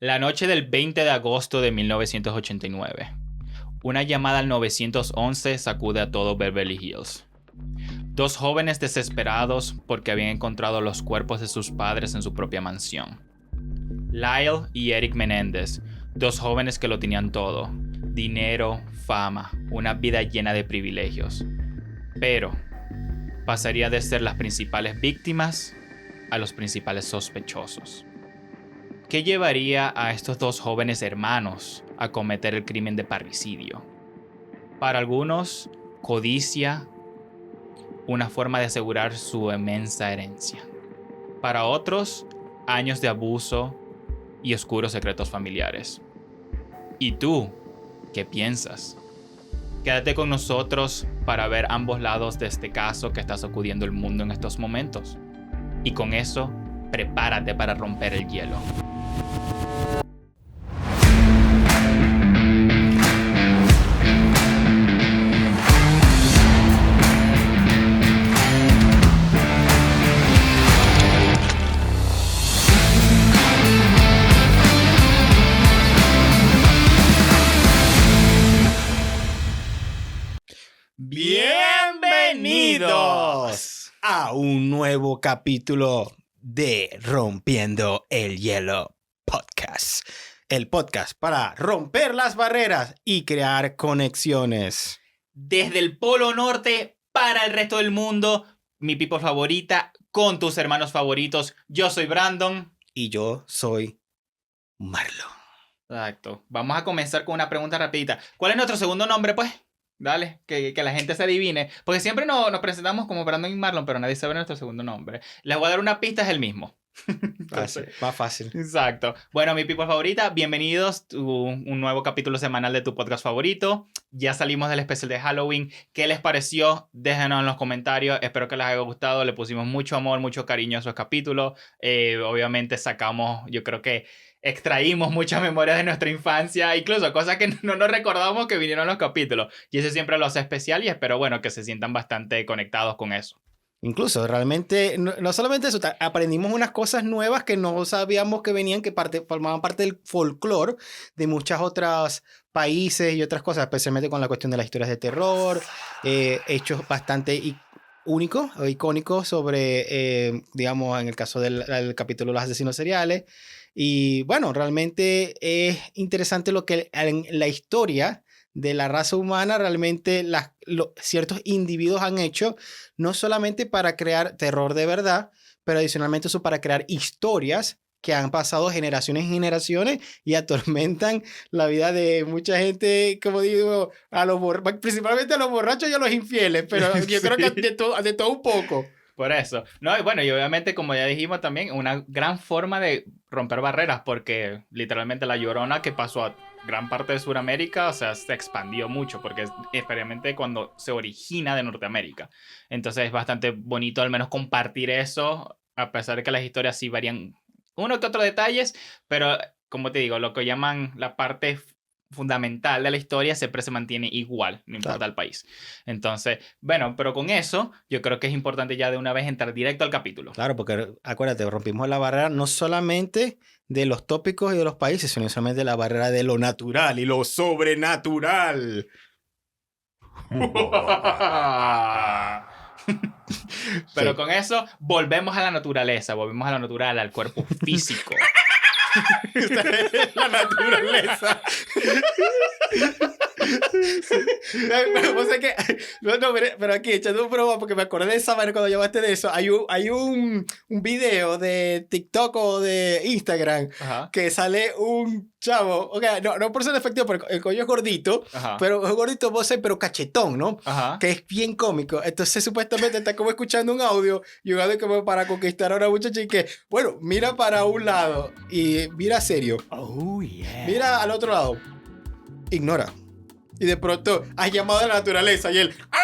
La noche del 20 de agosto de 1989. Una llamada al 911 sacude a todo Beverly Hills. Dos jóvenes desesperados porque habían encontrado los cuerpos de sus padres en su propia mansión. Lyle y Eric Menéndez, dos jóvenes que lo tenían todo: dinero, fama, una vida llena de privilegios. Pero pasaría de ser las principales víctimas a los principales sospechosos. ¿Qué llevaría a estos dos jóvenes hermanos a cometer el crimen de parricidio? Para algunos, codicia, una forma de asegurar su inmensa herencia. Para otros, años de abuso y oscuros secretos familiares. ¿Y tú, qué piensas? Quédate con nosotros para ver ambos lados de este caso que está sacudiendo el mundo en estos momentos. Y con eso, prepárate para romper el hielo. Bienvenidos a un nuevo capítulo de Rompiendo el Hielo Podcast. El podcast para romper las barreras y crear conexiones. Desde el Polo Norte para el resto del mundo, mi people favorita con tus hermanos favoritos. Yo soy Brandon. Y yo soy Marlon. Exacto. Vamos a comenzar con una pregunta rapidita. ¿Cuál es nuestro segundo nombre, pues? Dale, que la gente se adivine. Porque siempre nos presentamos como Brandon y Marlon, pero nadie sabe nuestro segundo nombre. Les voy a dar una pista, es el mismo. Más fácil. Exacto. Bueno, mi people favorita, bienvenidos a un nuevo capítulo semanal de tu podcast favorito. Ya salimos del especial de Halloween. ¿Qué les pareció? Déjenos en los comentarios. Espero que les haya gustado. Le pusimos mucho amor, mucho cariño a esos capítulos. Obviamente sacamos, yo creo que extraímos muchas memorias de nuestra infancia, incluso cosas que no nos recordamos que vinieron en los capítulos. Y eso siempre lo hace especial y espero, bueno, que se sientan bastante conectados con eso. Incluso, realmente, no solamente eso, aprendimos unas cosas nuevas que no sabíamos que venían, que formaban parte del folclore de muchos otros países y otras cosas, especialmente con la cuestión de las historias de terror, hechos bastante únicos o icónicos sobre, digamos, en el caso del capítulo de los asesinos seriales. Y bueno, realmente es interesante lo que en la historia de la raza humana realmente ciertos individuos han hecho, no solamente para crear terror de verdad, pero adicionalmente eso para crear historias que han pasado generaciones y generaciones y atormentan la vida de mucha gente, como digo, principalmente a los borrachos y a los infieles, pero yo creo que de todo un poco. Por eso. No, y bueno, y obviamente, como ya dijimos también, una gran forma de romper barreras, porque literalmente la Llorona que pasó a gran parte de Sudamérica, o sea, se expandió mucho, porque es especialmente cuando se origina de Norteamérica. Entonces es bastante bonito al menos compartir eso, a pesar de que las historias sí varían uno que otro detalles, pero como te digo, lo que llaman la parte fundamental de la historia siempre se mantiene igual, no importa el país. Entonces, bueno, pero con eso yo creo que es importante ya de una vez entrar directo al capítulo. Claro, porque acuérdate, rompimos la barrera no solamente de los tópicos y de los países, sino solamente la barrera de lo natural y lo sobrenatural. Pero Sí. con eso volvemos a la naturaleza, volvemos a la natural, al cuerpo físico. La naturaleza. O sea que, pero aquí echando un broma porque me acordé de esa manera cuando llamaste de eso. Hay un video de TikTok o de Instagram. Ajá. Que sale un chavo, okay, no por ser efectivo, pero el coño es gordito. Ajá. Pero es gordito, pero cachetón, ¿no? Ajá. Que es bien cómico. Entonces supuestamente está como escuchando un audio y un audio como para conquistar a una muchacha y que, bueno, mira para un lado y mira serio. Oh, yeah. Mira al otro lado. Ignora. Y de pronto has llamado a la naturaleza y él ¡ah!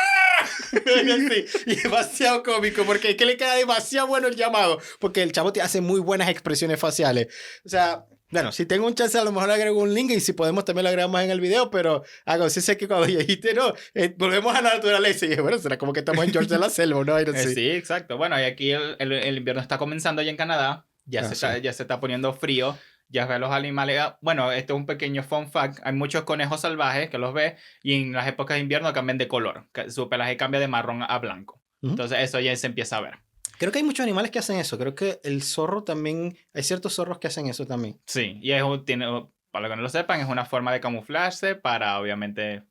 Y así, y es demasiado cómico porque es que le queda demasiado bueno el llamado porque el chavo te hace muy buenas expresiones faciales. O sea, bueno, si tengo un chance a lo mejor le agrego un link y si podemos también lo agregamos en el video, pero hago sí sé que cuando dijiste no, volvemos a la naturaleza y bueno, será como que estamos en George de la Selva, ¿no? Sí, exacto. Bueno, y aquí el invierno está comenzando ya en Canadá, ya se está poniendo frío. ya ves los animales. Bueno, esto es un pequeño fun fact. Hay muchos conejos salvajes que los ves y en las épocas de invierno cambian de color. Su pelaje cambia de marrón a blanco. Entonces eso ya se empieza a ver. Creo que hay muchos animales que hacen eso. Creo que el zorro también... Hay ciertos zorros que hacen eso también. Sí, y para los que no lo sepan, es una forma de camuflarse para, obviamente,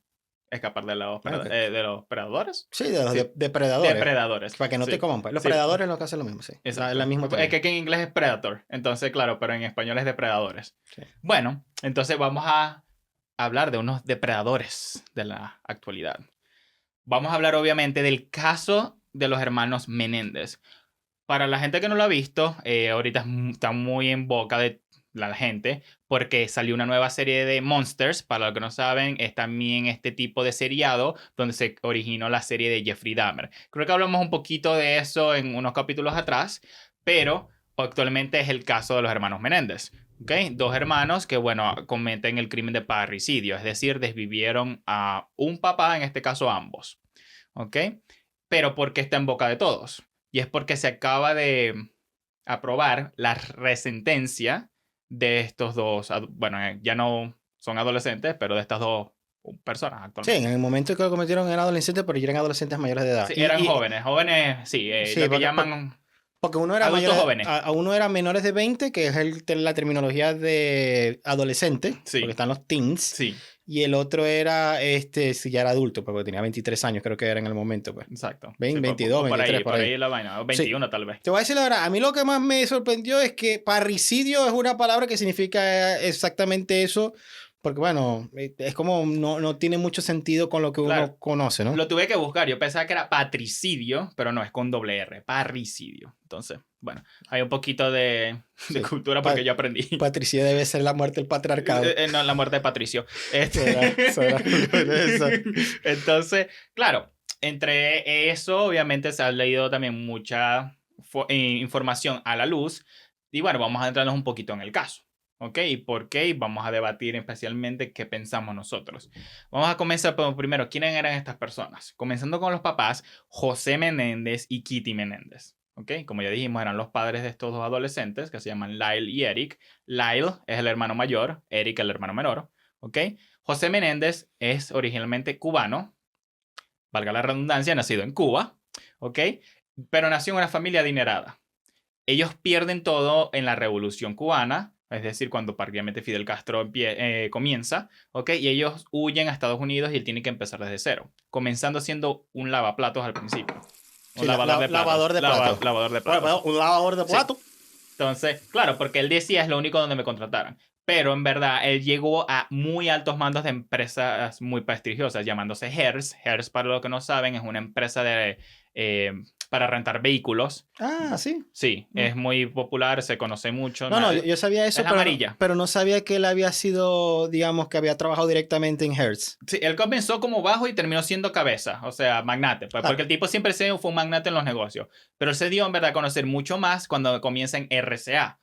escapar de los predadores. Sí, de los depredadores. Depredadores. Para que no te coman. Pues. Los predadores lo que hacen lo mismo, sí. Exacto. La misma es que en inglés es predator. Entonces, claro, pero en español es depredadores. Sí. Bueno, entonces vamos a hablar de unos depredadores de la actualidad. Vamos a hablar, obviamente, del caso de los hermanos Menéndez. Para la gente que no lo ha visto, ahorita está muy en boca de la gente porque salió una nueva serie de Monsters. Para los que no saben, es también este tipo de seriado donde se originó la serie de Jeffrey Dahmer. Creo que hablamos un poquito de eso en unos capítulos atrás, pero actualmente es el caso de los hermanos Menéndez. ¿Okay? Dos hermanos que, bueno, cometen el crimen de parricidio, es decir, desvivieron a un papá, en este caso ambos. ¿Ok? Pero ¿por qué está en boca de todos? Y es porque se acaba de aprobar la resentencia de estos dos, bueno, ya no son adolescentes, pero de estas dos personas actualmente. Sí, en el momento que lo cometieron eran adolescentes, pero ya eran adolescentes mayores de edad. Sí, eran jóvenes, sí, sí, lo que llaman... Porque uno era adultos jóvenes. A uno era menores de 20, que es la terminología de adolescente, sí. Porque están los teens. Sí. Y el otro era, si ya era adulto, porque tenía 23 años, creo que era en el momento. Pues. Exacto. 22, 23, por ahí la vaina, 21 sí. Tal vez. Te voy a decir la verdad, a mí lo que más me sorprendió es que parricidio es una palabra que significa exactamente eso, porque bueno, es como no tiene mucho sentido con lo que uno conoce, ¿no? Lo tuve que buscar, yo pensaba que era patricidio, pero no, es con doble R, parricidio. Entonces, bueno, hay un poquito de cultura porque yo aprendí. Patricidio debe ser la muerte del patriarcado. No, la muerte de Patricio. Entonces, claro, entre eso obviamente se ha leído también mucha información a la luz y bueno, vamos a entrarnos un poquito en el caso. ¿Ok? ¿Y por qué? Y vamos a debatir especialmente qué pensamos nosotros. Vamos a comenzar por primero, ¿quiénes eran estas personas? Comenzando con los papás, José Menéndez y Kitty Menéndez. ¿Ok? Como ya dijimos, eran los padres de estos dos adolescentes que se llaman Lyle y Eric. Lyle es el hermano mayor, Eric el hermano menor. ¿Ok? José Menéndez es originalmente cubano, valga la redundancia, nacido en Cuba. ¿Ok? Pero nació en una familia adinerada. Ellos pierden todo en la Revolución Cubana. Es decir, cuando prácticamente Fidel Castro comienza, ¿ok? Y ellos huyen a Estados Unidos y él tiene que empezar desde cero. Comenzando siendo un lavaplatos al principio. Un lavador de platos. Lavador de platos. Lavador de platos. Bueno, un lavador de platos. Sí. Entonces, claro, porque él decía es lo único donde me contrataron. Pero en verdad, él llegó a muy altos mandos de empresas muy prestigiosas, llamándose Hertz. Hertz, para los que no saben, es una empresa para rentar vehículos. Ah, sí. Sí, es muy popular, se conoce mucho. No, yo sabía eso, es amarilla. Pero no sabía que él había sido, digamos, que había trabajado directamente en Hertz. Sí, él comenzó como bajo y terminó siendo cabeza, o sea, magnate. Pues, porque el tipo siempre fue un magnate en los negocios. Pero él se dio, en verdad, a conocer mucho más cuando comienza en RCA,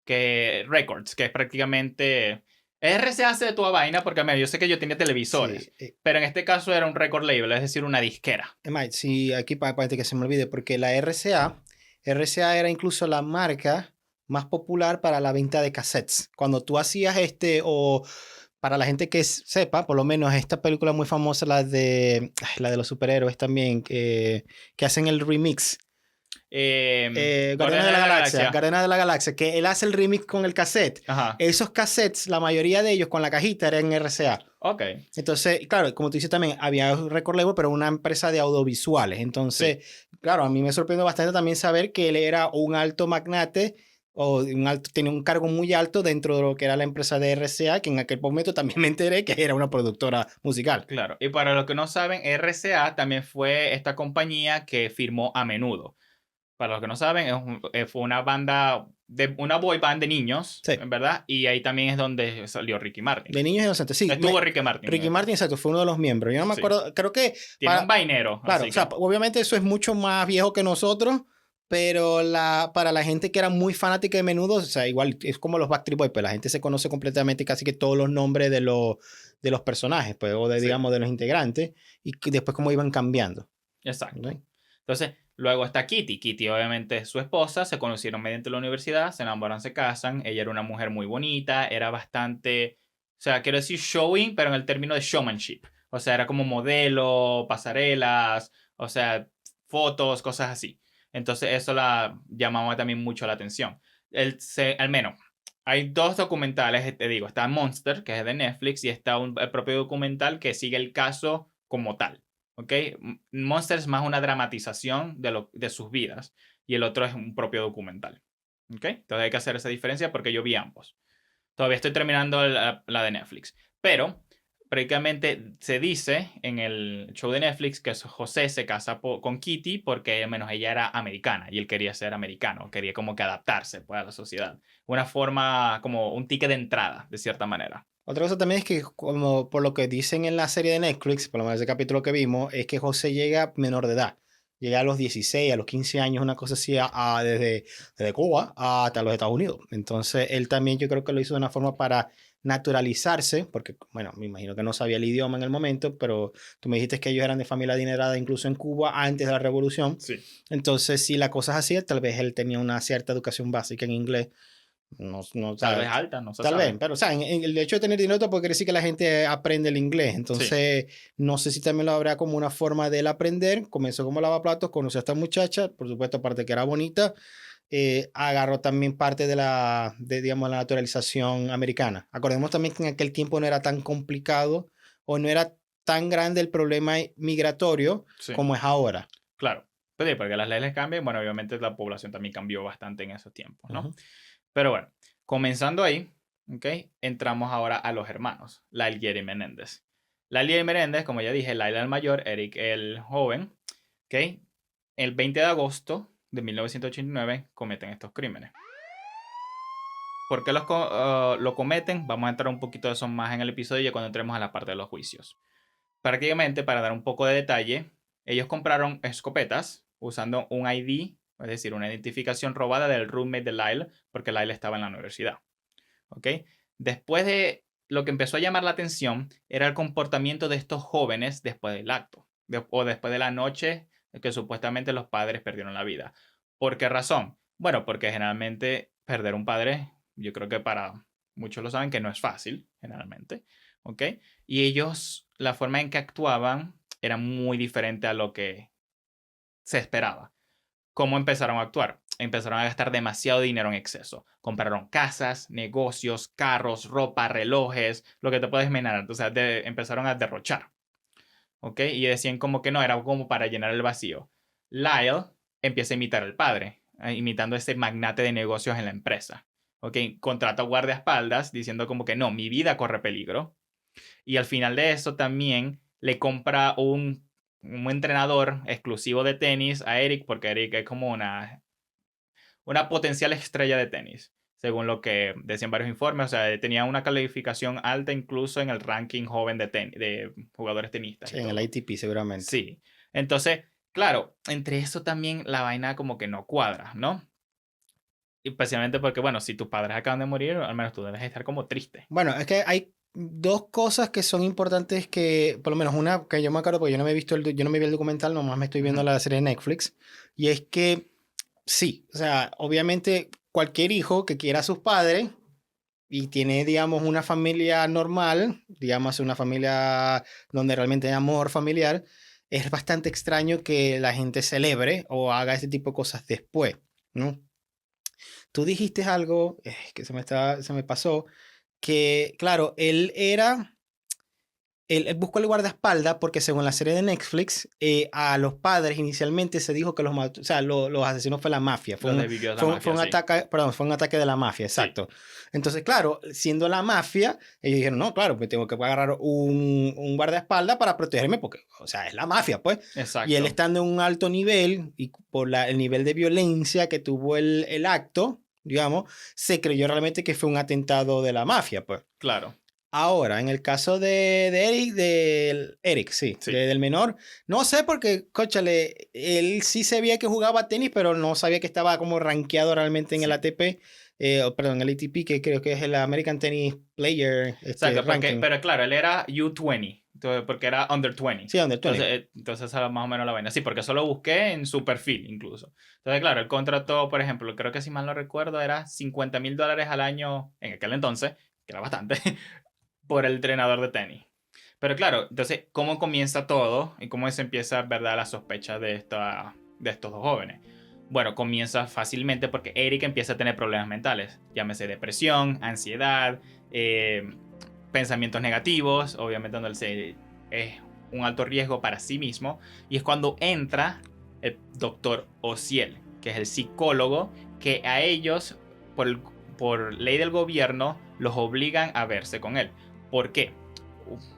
que Records, que es prácticamente... RCA hace de toda vaina porque, yo sé que yo tenía televisores, sí, pero en este caso era un record label, es decir, una disquera. Sí, aquí para que se me olvide, porque la RCA era incluso la marca más popular para la venta de cassettes. Cuando tú hacías o para la gente que sepa, por lo menos esta película muy famosa, la de los superhéroes también, que hacen el remix. Guardianes de la Galaxia, que él hace el remix con el cassette. Ajá. Esos cassettes, la mayoría de ellos con la cajita eran en RCA. Ok. Entonces, claro, como tú dices también, había un record label, pero una empresa de audiovisuales. Entonces, sí. Claro, a mí me sorprendió bastante también saber que él era un alto magnate o tenía un cargo muy alto dentro de lo que era la empresa de RCA, que en aquel momento también me enteré que era una productora musical. Claro, y para los que no saben, RCA también fue esta compañía que firmó A Menudo. Para los que no saben, fue una banda, una boy band de niños, sí. ¿Verdad? Y ahí también es donde salió Ricky Martin. De niños inocentes, sí. Estuvo Ricky Martin. Ricky Martin, exacto, fue uno de los miembros. Yo no me acuerdo, creo que... Tiene un vainero. Claro, o sea, obviamente eso es mucho más viejo que nosotros, pero para la gente que era muy fanática de Menudo, o sea, igual es como los Backstreet Boys, pues la gente se conoce completamente casi que todos los nombres de los personajes, pues, o digamos, de los integrantes, y después cómo iban cambiando. Exacto. ¿Okay? Entonces, Luego está Kitty. Kitty obviamente es su esposa, se conocieron mediante la universidad, se enamoran, se casan. Ella era una mujer muy bonita, era bastante, o sea, quiero decir showing, pero en el término de showmanship. O sea, era como modelo, pasarelas, o sea, fotos, cosas así. Entonces eso la llamaba también mucho la atención. Al menos, hay dos documentales, te digo, está Monster, que es de Netflix, y está el propio documental que sigue el caso como tal. ¿Ok? Monster es más una dramatización de sus vidas y el otro es un propio documental. ¿Ok? Entonces hay que hacer esa diferencia porque yo vi ambos. Todavía estoy terminando la de Netflix. Pero prácticamente se dice en el show de Netflix que José se casa con Kitty porque al menos ella era americana y él quería ser americano, quería como que adaptarse pues, a la sociedad. Una forma como un ticket de entrada, de cierta manera. Otra cosa también es que, como por lo que dicen en la serie de Netflix, por lo menos ese capítulo que vimos, es que José llega menor de edad. Llega a los 16, a los 15 años, una cosa así, desde Cuba hasta los Estados Unidos. Entonces, él también yo creo que lo hizo de una forma para naturalizarse, porque, bueno, me imagino que no sabía el idioma en el momento, pero tú me dijiste que ellos eran de familia adinerada incluso en Cuba antes de la revolución. Sí. Entonces, si la cosa es así, tal vez él tenía una cierta educación básica en inglés. No, no, Tal vez alta, no se tal vez, sabe. pero o sea, en el hecho de tener dinero puede decir que la gente aprende el inglés. Entonces, no sé si también lo habrá como una forma de él aprender. Comenzó como lavaplatos, conoció a esta muchacha, por supuesto, aparte que era bonita, agarró también parte digamos, la naturalización americana. Acordemos también que en aquel tiempo no era tan complicado o no era tan grande el problema migratorio Sí. como es ahora. Claro. Pues sí, porque las leyes cambian, bueno, obviamente la población también cambió bastante en esos tiempos, ¿no? Ujú. Pero bueno, comenzando ahí, ¿ok? Entramos ahora a los hermanos, Laila y Menéndez. Laila y Menéndez, como ya dije, Laila el mayor, Eric el joven, ¿ok? El 20 de agosto de 1989 cometen estos crímenes. ¿Por qué lo cometen? Vamos a entrar un poquito de eso más en el episodio ya cuando entremos a la parte de los juicios. Prácticamente, para dar un poco de detalle, ellos compraron escopetas usando un ID, es decir, una identificación robada del roommate de Lyle, porque Lyle estaba en la universidad. ¿Ok? Después de lo que empezó a llamar la atención era el comportamiento de estos jóvenes después del acto, o después de la noche que supuestamente los padres perdieron la vida. ¿Por qué razón? Bueno, porque generalmente perder un padre, yo creo que para muchos lo saben que no es fácil, generalmente. ¿Ok? Y ellos, la forma en que actuaban era muy diferente a lo que se esperaba. ¿Cómo empezaron a actuar? Empezaron a gastar demasiado dinero en exceso. Compraron casas, negocios, carros, ropa, relojes, lo que te puedes imaginar. O sea, empezaron a derrochar. ¿Ok? Y decían como que no, era como para llenar el vacío. Lyle empieza a imitar al padre, imitando a ese magnate de negocios en la empresa. ¿Ok? Contrata guardaespaldas diciendo como que no, mi vida corre peligro. Y al final de eso también le compra un entrenador exclusivo de tenis a Eric, porque Eric es como una potencial estrella de tenis, según lo que decían varios informes. O sea, tenía una calificación alta incluso en el ranking joven de jugadores tenistas Sí, y en el todo. ATP seguramente. Sí. Entonces, claro, entre eso también la vaina como que no cuadra, ¿no? Especialmente porque, bueno, si tus padres acaban de morir, al menos tú debes estar como triste. Bueno, es que hay dos cosas que son importantes que, por lo menos una que yo me acuerdo, porque yo no me he visto yo no me vi el documental, nomás me estoy viendo Ujú. la serie de Netflix, y es que sí, o sea, obviamente cualquier hijo que quiera a sus padres y tiene, digamos, una familia normal, digamos, una familia donde realmente hay amor familiar, es bastante extraño que la gente celebre o haga ese tipo de cosas después, ¿no? Tú dijiste algo que se me pasó, que claro, él buscó el guardaespaldas porque según la serie de Netflix, a los padres inicialmente se dijo que o sea, los asesinos fue la mafia, Los desvivió la fue mafia, un sí. ataque, perdón, fue un ataque de la mafia, Sí. exacto. Entonces, claro, siendo la mafia, ellos dijeron, no, claro, pues tengo que agarrar un guardaespaldas para protegerme porque, o sea, es la mafia, pues. Y él Exacto. estando en un alto nivel y por el nivel de violencia que tuvo el acto, digamos, se creyó realmente que fue un atentado de la mafia, pues. Claro. Ahora, en el caso de Eric, sí, Sí. del menor, no sé porque, cóchale, él sí sabía que jugaba tenis, pero no sabía que estaba como rankeado realmente en el Sí. ATP, perdón, el ATP, que creo que es el American Tennis Player Exacto, ranking. pero claro, él era U20. Entonces, porque era under 20. Sí, under 20. Entonces esa era más o menos la vaina. Sí, porque eso lo busqué en su perfil incluso. Entonces, claro, él contrató, por ejemplo, creo que si mal no recuerdo, era $50,000 al año en aquel entonces, que era bastante, por el entrenador de tenis. Pero claro, entonces, ¿cómo comienza todo? Y cómo se empieza, ¿verdad?, la sospecha de estos dos jóvenes. Bueno, comienza fácilmente porque Eric empieza a tener problemas mentales. Llámese depresión, ansiedad, pensamientos negativos, obviamente donde es un alto riesgo para sí mismo. Y es cuando entra el doctor Ociel, que es el psicólogo, que a ellos, por ley del gobierno, los obligan a verse con él. ¿Por qué?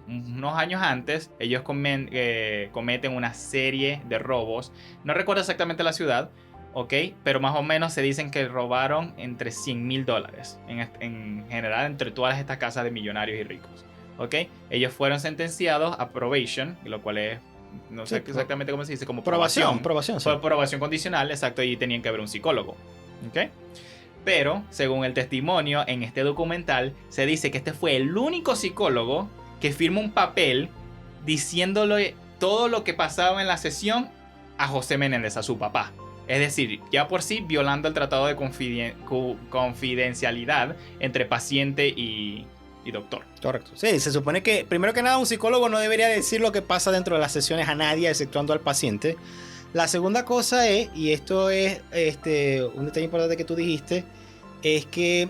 Unos años antes, ellos cometen una serie de robos. No recuerdo exactamente la ciudad, ¿ok? Pero más o menos se dicen que robaron entre $100,000 en general entre todas estas casas de millonarios y ricos, ¿ok? Ellos fueron sentenciados a probation, lo cual es, no sé exactamente cómo se dice, como Probación, sí. Probación condicional, exacto, y tenían que ver un psicólogo, ¿ok? Pero, según el testimonio en este documental, se dice que este fue el único psicólogo que firma un papel diciéndole todo lo que pasaba en la sesión a José Menéndez, a su papá. Es decir, ya por sí violando el tratado de confidencialidad entre paciente y doctor. Correcto. Sí, se supone que, primero que nada, un psicólogo no debería decir lo que pasa dentro de las sesiones a nadie, exceptuando al paciente. La segunda cosa es, y esto es un detalle importante que tú dijiste, es que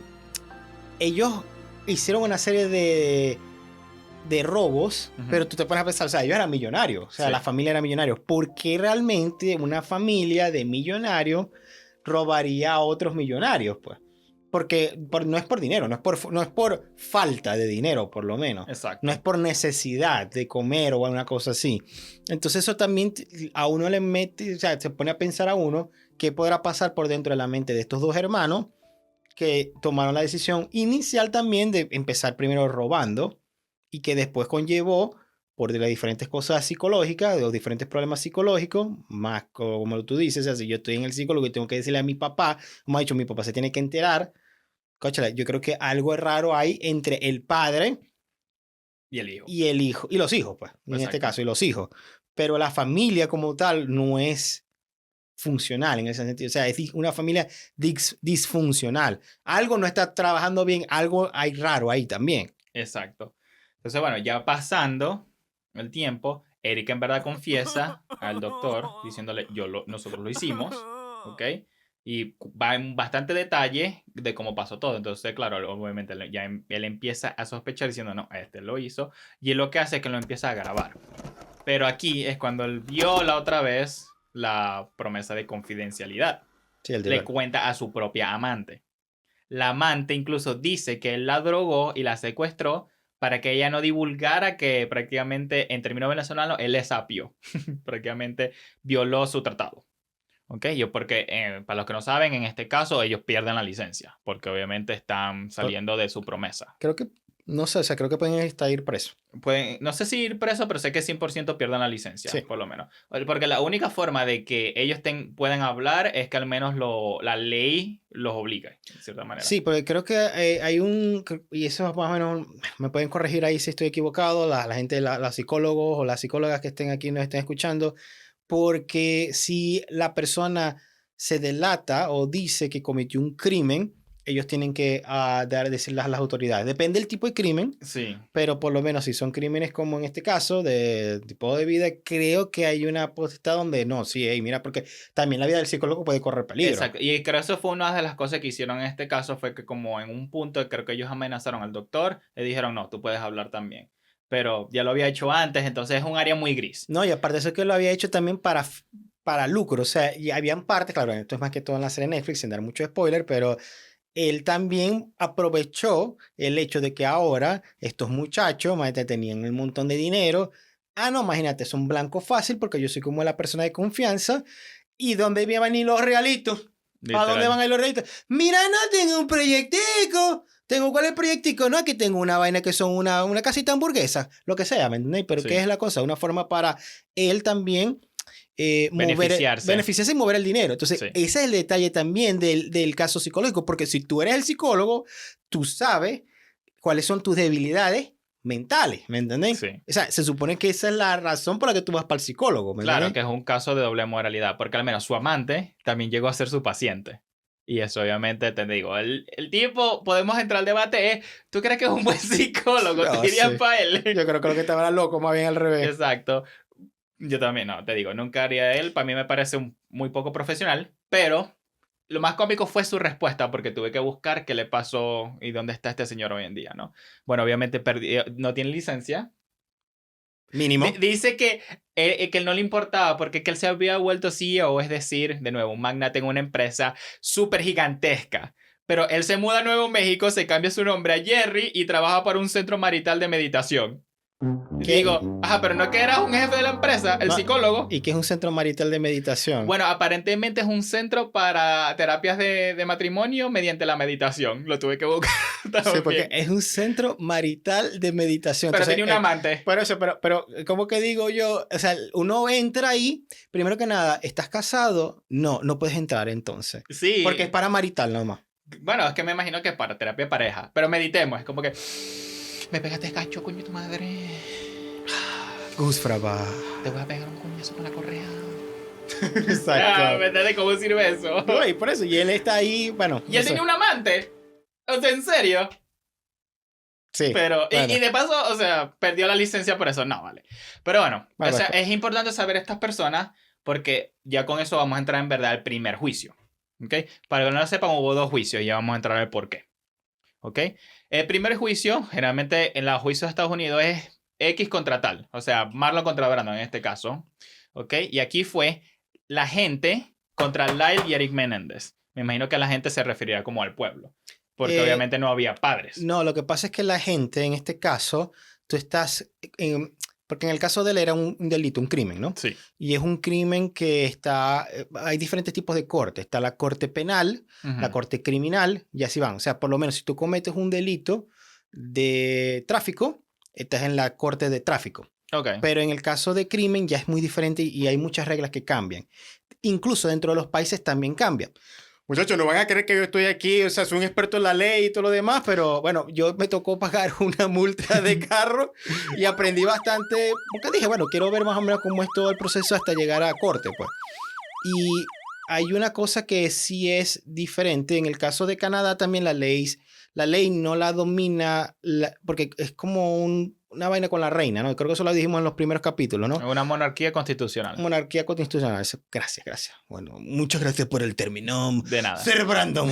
ellos hicieron una serie de robos, pero tú te pones a pensar, o sea, ellos eran millonarios, o sea, sí, la familia era millonaria. ¿Por qué realmente una familia de millonarios robaría a otros millonarios, pues? Porque no es por dinero, no es por falta de dinero, por lo menos. Exacto. No es por necesidad de comer o alguna cosa así. Entonces eso también a uno le mete, o sea, se pone a pensar a uno qué podrá pasar por dentro de la mente de estos dos hermanos que tomaron la decisión inicial también de empezar primero robando y que después conllevó por las diferentes cosas psicológicas, de los diferentes problemas psicológicos, más como tú dices, o sea, si yo estoy en el psicólogo y tengo que decirle a mi papá, como ha dicho, mi papá se tiene que enterar. Cóchale, yo creo que algo raro hay entre el padre y el hijo. Y el hijo, y los hijos, pues, en este caso, y los hijos. Pero la familia como tal no es funcional en ese sentido. O sea, es una familia disfuncional. Algo no está trabajando bien, algo hay raro ahí también. Exacto. Entonces, bueno, ya pasando el tiempo, Eric en verdad confiesa al doctor diciéndole, nosotros lo hicimos, ¿ok? Y va en bastante detalle de cómo pasó todo. Entonces, claro, obviamente ya él empieza a sospechar diciendo, no, este lo hizo. Y él lo que hace es que lo empieza a grabar. Pero aquí es cuando él vio la otra vez la promesa de confidencialidad. Sí, le cuenta a su propia amante. La amante incluso dice que él la drogó y la secuestró para que ella no divulgara que prácticamente, en términos venezolanos, él le sapió. Prácticamente violó su tratado. ¿Ok? Porque, para los que no saben, en este caso ellos pierden la licencia, porque obviamente están saliendo de su promesa. Creo que, no sé, o sea, creo que pueden ir presos. No sé si ir presos, pero sé que 100% pierden la licencia, sí, por lo menos. Porque la única forma de que ellos puedan hablar es que al menos la ley los obliga, de cierta manera. Sí, porque creo que hay y eso más o menos, me pueden corregir ahí si estoy equivocado, la gente, los psicólogos o las psicólogas que estén aquí nos estén escuchando, porque si la persona se delata o dice que cometió un crimen, ellos tienen que decirles a las autoridades. Depende del tipo de crimen, sí, pero por lo menos si son crímenes como en este caso, de tipo de vida, creo que hay una potestad donde no, sí, mira, porque también la vida del psicólogo puede correr peligro. Exacto, y creo que eso fue una de las cosas que hicieron en este caso, fue que como en un punto creo que ellos amenazaron al doctor, le dijeron, no, tú puedes hablar también. Pero ya lo había hecho antes, entonces es un área muy gris. No, y aparte de eso que lo había hecho también para lucro, o sea, y habían partes, claro, esto es más que todo en la serie Netflix, sin dar mucho spoiler, pero él también aprovechó el hecho de que ahora estos muchachos, imagínate, tenían un montón de dinero. Ah, no, imagínate, es un blanco fácil porque yo soy como la persona de confianza. ¿Y dónde van a ir los realitos? ¿A dónde van a ir los realitos? Mira, no, tengo un proyectico. ¿Cuál es el proyectico? No, aquí tengo una vaina que son una casita hamburguesa, lo que sea, ¿me entendéis? Pero sí, ¿qué es la cosa? Una forma para él también beneficiarse y mover el dinero. Entonces, sí, ese es el detalle también del caso psicológico, porque si tú eres el psicólogo, tú sabes cuáles son tus debilidades, mentales, ¿me entendés? Sí. O sea, se supone que esa es la razón por la que tú vas para el psicólogo, ¿me Claro, entendés? que es un caso de doble moralidad, porque al menos su amante también llegó a ser su paciente. Y eso obviamente, te digo, el tipo, podemos entrar al debate, ¿tú crees que es un buen psicólogo? No ¿Te irías sé. para él? Yo creo que lo que estaba era loco, más bien al revés. Exacto. Yo también, no, te digo, nunca haría él. Para mí me parece muy poco profesional, pero lo más cómico fue su respuesta porque tuve que buscar qué le pasó y dónde está este señor hoy en día, ¿no? Bueno, obviamente no tiene licencia. Mínimo. Dice que él no le importaba porque que él se había vuelto CEO, es decir, de nuevo, un magnate en una empresa súper gigantesca. Pero él se muda a Nuevo México, se cambia su nombre a Jerry y trabaja para un centro marital de meditación. ¿Qué? Digo, ajá, pero no que era un jefe de la empresa, el No, psicólogo. ¿y qué es un centro marital de meditación? Bueno, aparentemente es un centro para terapias de matrimonio mediante la meditación. Lo tuve que buscar Sí, porque también. es un centro marital de meditación. Pero Entonces, tenía un amante. por eso, pero, ¿cómo que digo yo? O sea, uno entra ahí, primero que nada, ¿estás casado? No, no puedes entrar entonces. Porque es Sí. para marital nomás. Bueno, es que me imagino que es para terapia de pareja. Pero meditemos, es como que... Me pegaste cacho, coño, tu madre. Gus Fraba. Te voy a pegar un coñazo con la correa. Exacto. ¿Me entiendes cómo sirve eso? No, y por eso, y él está ahí, bueno, Y no él sé. tenía un amante. O sea, en serio. Sí, Pero, bueno. y de paso, o sea, perdió la licencia por eso. No, vale. Pero bueno, o Bueno, sea, es importante saber estas personas porque ya con eso vamos a entrar en verdad al primer juicio. ¿Ok? Para que no lo sepan, hubo dos juicios y ya vamos a entrar al por qué. ¿Ok? El primer juicio, generalmente en los juicios de Estados Unidos, es X contra tal. O sea, Marlon contra Brandon en este caso. ¿Ok? Y aquí fue la gente contra Lyle y Eric Menéndez. Me imagino que la gente se referirá como al pueblo. Porque eh, obviamente no había padres. no, lo que pasa es que la gente, en este caso, tú estás, porque en el caso de él era un delito, un crimen, ¿no? Sí. Y es un crimen que está, hay diferentes tipos de corte. Está la corte penal, la Ujú. corte criminal, y así van. O sea, por lo menos si tú cometes un delito de tráfico, estás en la corte de tráfico. Ok. Pero en el caso de crimen ya es muy diferente y hay muchas reglas que cambian. Incluso dentro de los países también cambian. Muchachos, no van a creer que yo estoy aquí, o sea, soy un experto en la ley y todo lo demás, pero bueno, yo me tocó pagar una multa de carro y aprendí bastante, porque dije, bueno, quiero ver más o menos cómo es todo el proceso hasta llegar a corte, pues. Y hay una cosa que sí es diferente. En el caso de Canadá también la ley no la domina, porque es como una vaina con la reina, ¿no? Creo que eso lo dijimos en los primeros capítulos, ¿no? Una monarquía constitucional. Monarquía constitucional. Gracias, gracias. Bueno, muchas gracias por el término. De nada. Sir Brandon.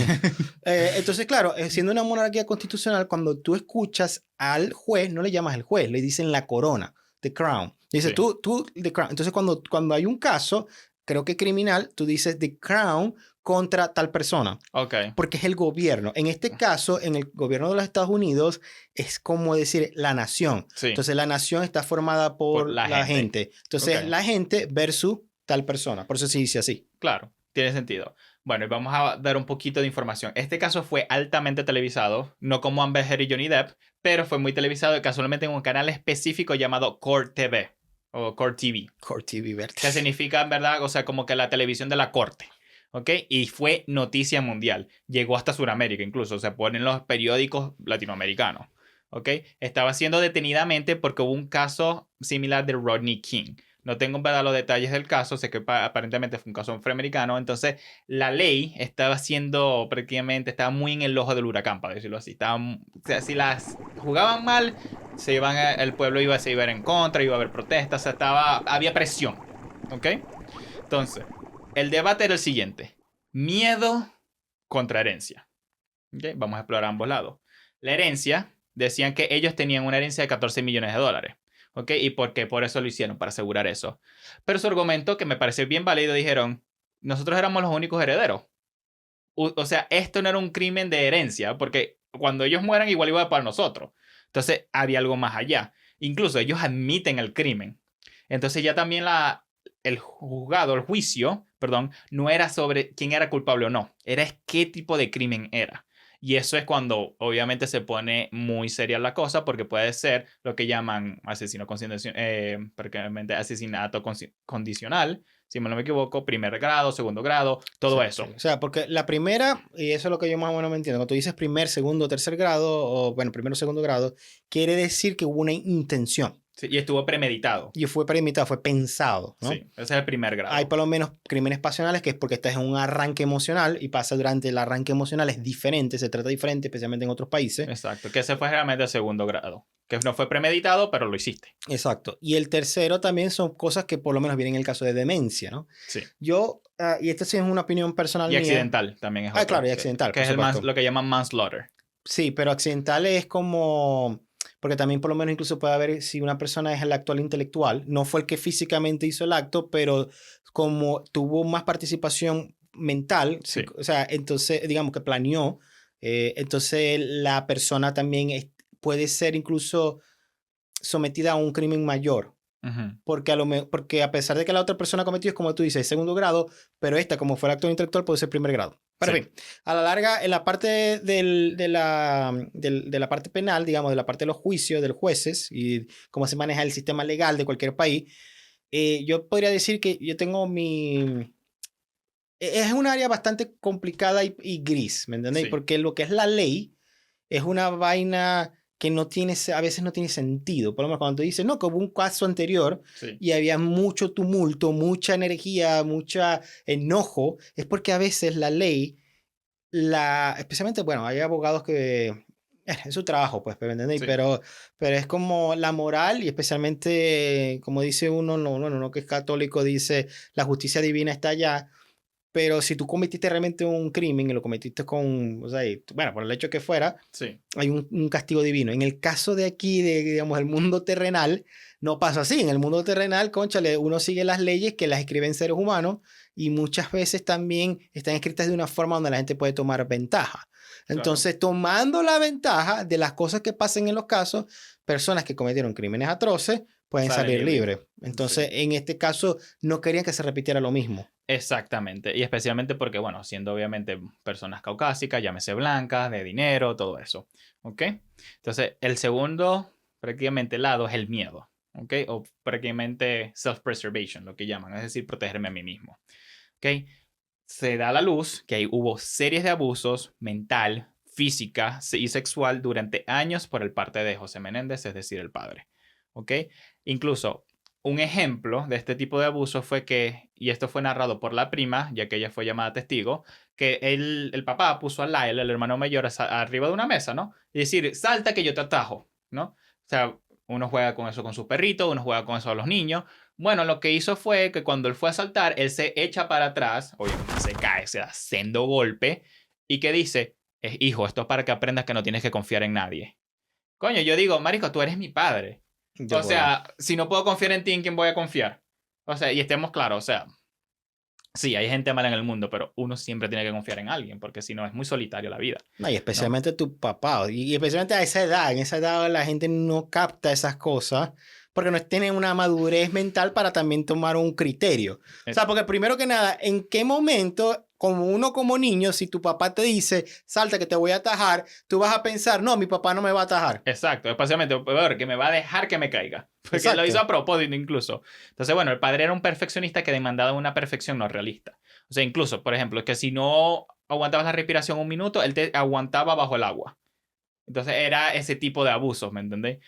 Entonces, claro, siendo una monarquía constitucional, cuando tú escuchas al juez, no le llamas el juez, le dicen la corona, the crown. Dice Sí. tú, the crown. Entonces, cuando hay un caso, creo que criminal, tú dices the crown contra tal persona, Ok. porque es el gobierno. En este caso, en el gobierno de los Estados Unidos, es como decir la nación. Sí. Entonces, la nación está formada por la gente. Entonces, Ok. la gente versus tal persona. Por eso se dice así. Claro, tiene sentido. Bueno, y vamos a dar un poquito de información. Este caso fue altamente televisado, no como Amber Heard y Johnny Depp, pero fue muy televisado y casualmente en un canal específico llamado Court TV o Court TV, Court TV verde. que significa, en verdad, o sea, como que la televisión de la corte. ¿Ok? Y fue noticia mundial. Llegó hasta Sudamérica incluso. Se ponen los periódicos latinoamericanos. ¿Ok? Estaba siendo detenidamente porque hubo un caso similar de Rodney King. No tengo en verdad los detalles del caso. Sé que aparentemente fue un caso afroamericano. Entonces, la ley estaba siendo prácticamente, estaba muy en el ojo del huracán, para decirlo así. O sea, si las jugaban mal, el pueblo se iba a ir en contra, iba a haber protestas. O sea, había presión. ¿Ok? Entonces, el debate era el siguiente. Miedo contra herencia. ¿Okay? Vamos a explorar ambos lados. La herencia, decían que ellos tenían una herencia de 14 millones de dólares. ¿Ok? ¿Y por qué? Por eso lo hicieron, para asegurar eso. Pero su argumento, que me pareció bien válido, dijeron, nosotros éramos los únicos herederos. O sea, esto no era un crimen de herencia, porque cuando ellos mueran igual iba para nosotros. Entonces, había algo más allá. Incluso ellos admiten el crimen. Entonces ya también el juicio, perdón, no era sobre quién era culpable o no, era qué tipo de crimen era. Y eso es cuando obviamente se pone muy seria la cosa porque puede ser lo que llaman prácticamente asesinato condicional, si mal no me equivoco, primer grado, segundo grado, todo Sí, eso. sí. O sea, porque la primera, y eso es lo que yo más o menos me entiendo, cuando tú dices primer, segundo, tercer grado, o bueno, primero, segundo grado, quiere decir que hubo una intención. Sí, y estuvo premeditado. Y fue premeditado, fue pensado, ¿no? Sí, ese es el primer Hay grado. por lo menos crímenes pasionales que es porque estás en un arranque emocional y pasa durante el arranque emocional, es diferente, se trata diferente, especialmente en otros países. Exacto, que ese fue realmente el segundo grado. Que no fue premeditado, pero lo hiciste. Exacto. Y el tercero también son cosas que por lo menos vienen en el caso de demencia, ¿no? Sí. Yo, y esta sí es una opinión personal Y mía. accidental también es Ah, otro. claro, y accidental, Que por es supuesto. lo que llaman manslaughter. Sí, pero accidental es como... Porque también por lo menos incluso puede haber si una persona es el actual intelectual, no fue el que físicamente hizo el acto, pero como tuvo más participación mental, Sí. o sea, entonces digamos que planeó, entonces la persona también puede ser incluso sometida a un crimen mayor. Ujú. Porque a pesar de que la otra persona cometió, es como tú dices, segundo grado, pero esta, como fue el acto intelectual, puede ser primer grado. Pero Sí. en fin, a la larga, en la parte de la parte penal, digamos, de la parte de los juicios, de los jueces y cómo se maneja el sistema legal de cualquier país, yo podría decir que yo tengo mi... Es un área bastante complicada y gris, ¿me entendéis? Sí. Porque lo que es la ley es una vaina que no tiene, a veces no tiene sentido. Por lo menos cuando tú dices, no, que hubo un caso anterior Sí. y había mucho tumulto, mucha energía, mucha enojo, es porque a veces la ley, especialmente, bueno, hay abogados que... Es su trabajo, pues, ¿me entendéis? Sí. Pero es como la moral y especialmente, como dice uno, no, bueno, uno que es católico dice, la justicia divina está allá. Pero si tú cometiste realmente un crimen y lo cometiste con, o sea, bueno, por el hecho que fuera, Sí. hay un castigo divino. En el caso de aquí, de, digamos, el mundo terrenal, no pasa así. En el mundo terrenal, cónchale, uno sigue las leyes que las escriben seres humanos y muchas veces también están escritas de una forma donde la gente puede tomar ventaja. Entonces, tomando la ventaja de las cosas que pasan en los casos, personas que cometieron crímenes atroces pueden Salen salir libres. libres. Entonces, en este caso, no querían que se repitiera lo mismo. Exactamente. Y especialmente porque, bueno, siendo obviamente personas caucásicas, llámese blancas, de dinero, todo eso. ¿Ok? Entonces, el segundo, prácticamente, lado es el miedo. ¿Ok? O prácticamente self-preservation, lo que llaman, es decir, protegerme a mí mismo. ¿Ok? Se da a la luz que hubo series de abusos mental, física y sexual durante años por el parte de José Menéndez, es decir, el padre. ¿Ok? Incluso un ejemplo de este tipo de abuso fue que, y esto fue narrado por la prima, ya que ella fue llamada testigo, que el papá puso a Lyle, el hermano mayor, arriba de una mesa, ¿no? Y decir, salta que yo te atajo, ¿no? O sea, uno juega con eso con su perrito, uno juega con eso a los niños. Bueno, lo que hizo fue que cuando él fue a saltar, él se echa para atrás, obviamente se cae, se da sendo golpe, y que dice, hijo, esto es para que aprendas que no tienes que confiar en nadie. Coño, yo digo, marico, tú eres mi padre. De O acuerdo. sea, si no puedo confiar en ti, ¿en quién voy a confiar? O sea, y estemos claros, o sea, sí, hay gente mala en el mundo, pero uno siempre tiene que confiar en alguien, porque si no es muy solitario la vida. No, y especialmente tu papá. Y especialmente a esa edad. En esa edad la gente no capta esas cosas porque no tienen una madurez mental para también tomar un criterio. O sea, porque primero que nada, ¿en qué momento, como uno como niño, si tu papá te dice, salta que te voy a atajar, tú vas a pensar, no, mi papá no me va a atajar? Exacto, especialmente peor, que me va a dejar que me caiga. Porque Exacto. lo hizo a propósito incluso. Entonces, bueno, el padre era un perfeccionista que demandaba una perfección no realista. O sea, incluso, por ejemplo, que si no aguantabas la respiración un minuto, él te aguantaba bajo el agua. Entonces era ese tipo de abusos, ¿me entendéis?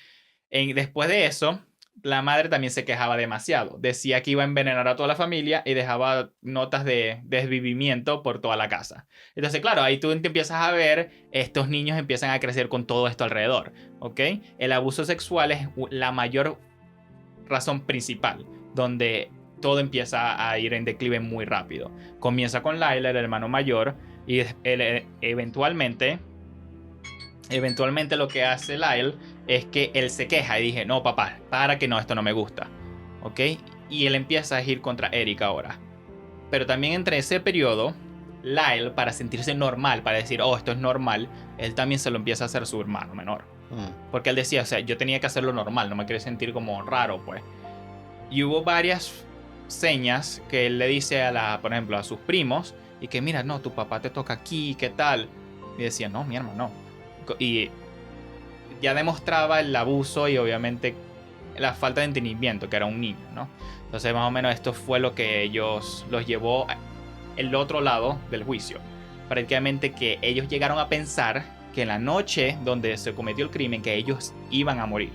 Después de eso, la madre también se quejaba demasiado. Decía que iba a envenenar a toda la familia y dejaba notas de desvivimiento por toda la casa. Entonces, claro, ahí tú te empiezas a ver, estos niños empiezan a crecer con todo esto alrededor, ¿ok? El abuso sexual es la mayor razón principal, donde todo empieza a ir en declive muy rápido. Comienza con Lyle, el hermano mayor, y eventualmente lo que hace Lyle es que él se queja y dije, no papá, para que no, esto no me gusta, ¿ok? Y él empieza a ir contra Eric ahora. Pero también entre ese periodo, Lyle, para sentirse normal, para decir, oh, esto es normal, él también se lo empieza a hacer a su hermano menor. Porque él decía, o sea, yo tenía que hacerlo normal, no me quería sentir como raro, pues. Y hubo varias señas que él le dice por ejemplo, a sus primos, y que mira, no, tu papá te toca aquí, ¿qué tal? Y decía, no, mi hermano, no. Y ya demostraba el abuso y obviamente la falta de entendimiento, que era un niño, ¿no? Entonces, más o menos esto fue lo que ellos los llevó el otro lado del juicio. Prácticamente que ellos llegaron a pensar que en la noche donde se cometió el crimen, que ellos iban a morir,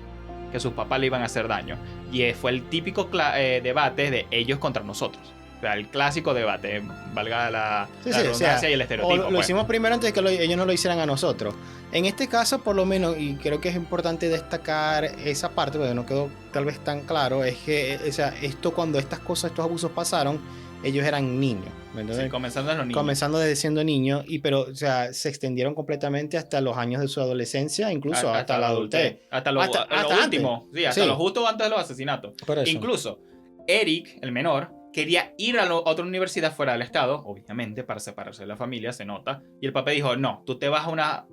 que sus papás le iban a hacer daño. Y fue el típico debate de ellos contra nosotros. O sea, el clásico debate, valga la redundancia y el estereotipo. Lo hicimos primero antes de que ellos no lo hicieran a nosotros. En este caso, por lo menos, y creo que es importante destacar esa parte, porque no quedó tal vez tan claro, es que, o sea, cuando estas cosas, estos abusos pasaron, ellos eran niños. Sí, comenzando en los niños. Comenzando desde siendo niños, pero, o sea, se extendieron completamente hasta los años de su adolescencia, incluso hasta la adultez. Hasta lo último. Sí, hasta lo justo antes de los asesinatos. Incluso, Eric, el menor, quería ir a otra universidad fuera del estado, obviamente, para separarse de la familia, se nota. Y el papá dijo, no, tú te vas a una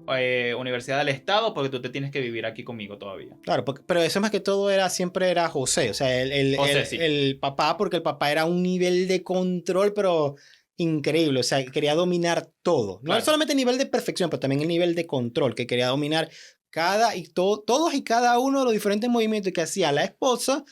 universidad del estado porque tú te tienes que vivir aquí conmigo todavía. Claro, pero eso más que todo siempre era José. O sea, el papá, porque el papá era un nivel de control, pero increíble. O sea, quería dominar todo. No solamente el nivel de perfección, pero también el nivel de control, que quería dominar todos y cada uno de los diferentes movimientos que hacía la esposa